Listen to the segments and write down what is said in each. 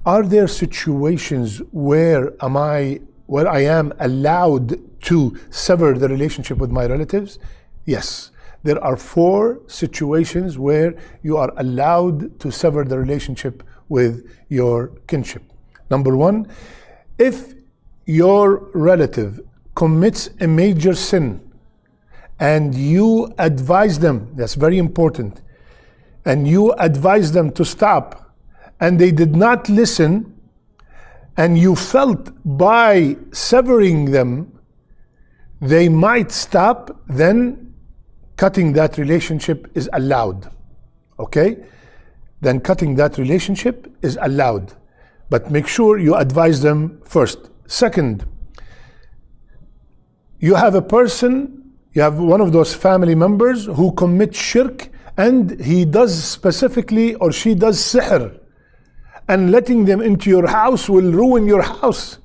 Are there situations where I am allowed to sever the relationship with my relatives? Yes. There are 4 situations where you are allowed to sever the relationship with your kinship. Number 1, if your relative commits a major sin and you advise them, that's very important, and you advise them to stop and they did not listen, and you felt by severing them they might stop, then cutting that relationship is allowed. Okay? Then cutting that relationship is allowed. But make sure you advise them first. Second, you have one of those family members who commits shirk, and he does specifically, or she does sihr, and letting them into your house will ruin your house.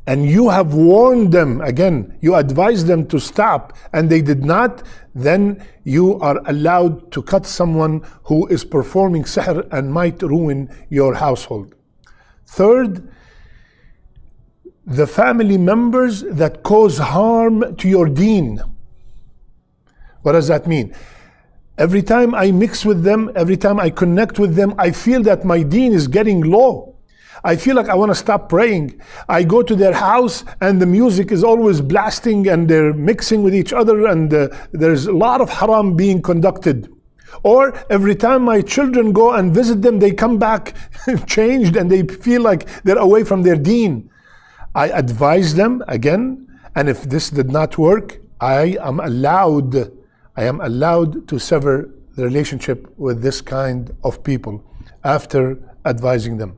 And you have warned them, again, you advised them to stop and they did not, then you are allowed to cut someone who is performing sihr and might ruin your household. Third, the family members that cause harm to your deen. What does that mean? Every time I mix with them, every time I connect with them, I feel that my deen is getting low. I feel like I want to stop praying. I go to their house and the music is always blasting and they're mixing with each other, and there's a lot of haram being conducted. Or every time my children go and visit them, they come back changed and they feel like they're away from their deen. I advise them again, and if this did not work, I am allowed to sever the relationship with this kind of people after advising them.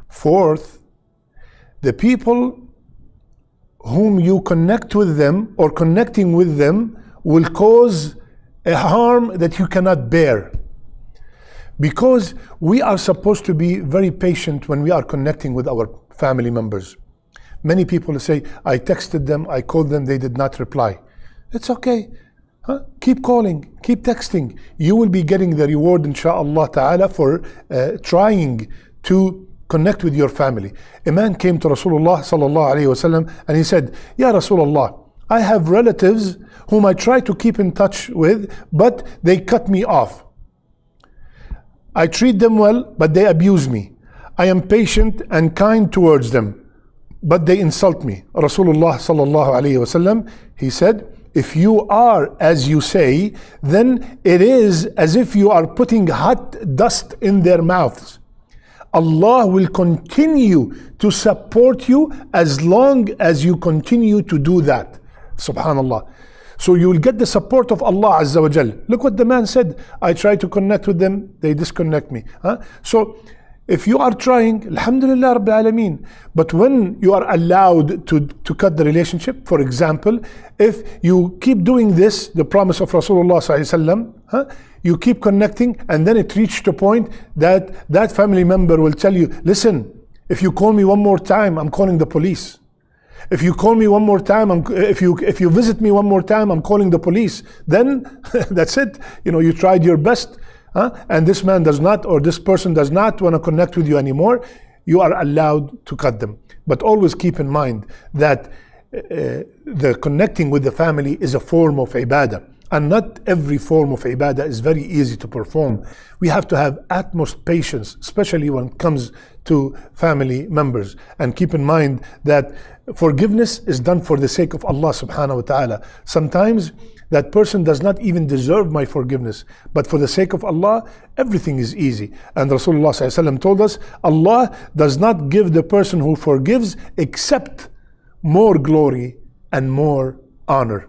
Fourth, the people whom you connect with them or connecting with them will cause a harm that you cannot bear. Because we are supposed to be very patient when we are connecting with our family members. Many people say, I texted them, I called them, they did not reply. It's okay. Keep calling, keep texting. You will be getting the reward, insha'Allah ta'ala, for trying to connect with your family. A man came to Rasulullah sallallahu alayhi wasallam and he said, Ya Rasulullah, I have relatives whom I try to keep in touch with, but they cut me off. I treat them well, but they abuse me. I am patient and kind towards them, but they insult me. Rasulullah sallallahu alayhi wasallam, he said, if you are as you say, then it is as if you are putting hot dust in their mouths. Allah will continue to support you as long as you continue to do that. Subhanallah. So you will get the support of Allah Azza wa Jal. Look what the man said. I try to connect with them, they disconnect me. So if you are trying, Alhamdulillah Rabbil Alameen. But when you are allowed to cut the relationship, for example, if you keep doing this, the promise of Rasulullah sallallahu alaihi wasallam, you keep connecting, and then it reached a point that that family member will tell you, listen, if you call me one more time, I'm calling the police. If you call me one more time, if you visit me one more time, I'm calling the police. Then that's it. You tried your best, and this man does not, or this person does not want to connect with you anymore. You are allowed to cut them. But always keep in mind that the connecting with the family is a form of ibadah. And not every form of ibadah is very easy to perform. We have to have utmost patience, especially when it comes to family members. And keep in mind that forgiveness is done for the sake of Allah subhanahu wa ta'ala. Sometimes that person does not even deserve my forgiveness, but for the sake of Allah, everything is easy. And Rasulullah sallallahu alaihi wasallam told us, Allah does not give the person who forgives except more glory and more honor.